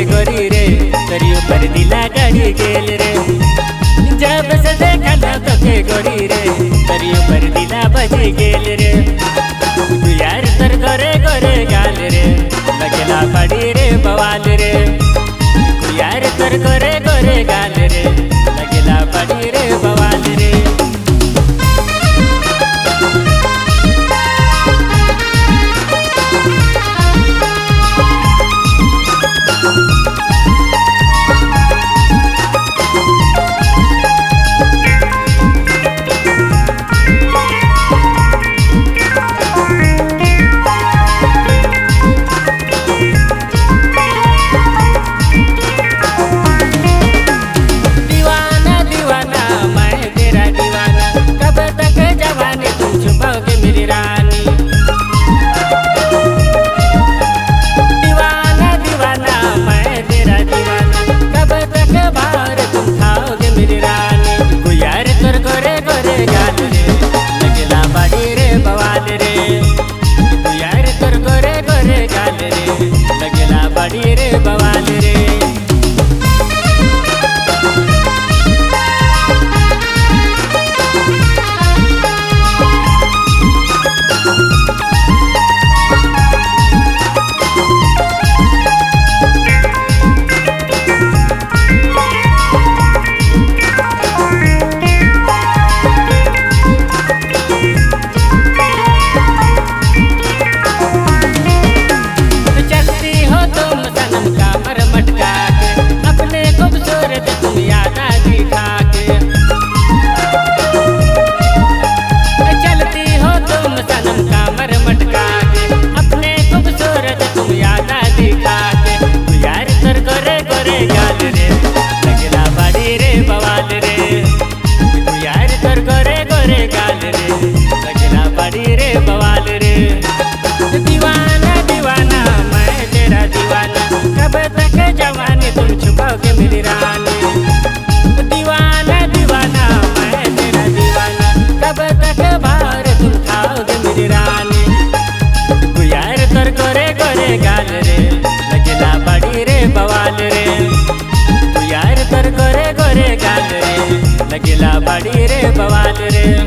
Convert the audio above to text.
गोरी रे तोरी ऊपर दिला गड़ी गेल रे। जब से देखा ना तोके गोरी रे तोरी ऊपर दिला बजी गेल रे। तू यार तर गोरे गोरे गाल रे लगेला बड़ी रे बवाल रे। तू यार तर गोरे गोरे गाल रे लगेला बड़ी रे बवाल रे। बड़ी रे बवाल रे। दीवाना दीवाना मैं तेरा दीवाना कब तक जवानी तुम छुपाओगे मेरी रानी। दीवाना दीवाना मैं तेरा दीवाना कब तक बाहर तुम खाओगे मेरी रानी। तू यार तर गोरे गोरे गाल रे लगेला बड़ी रे बवाल रे। तू यार तर गोरे गोरे गाल रे लगेला बड़ी रे बवाल रे।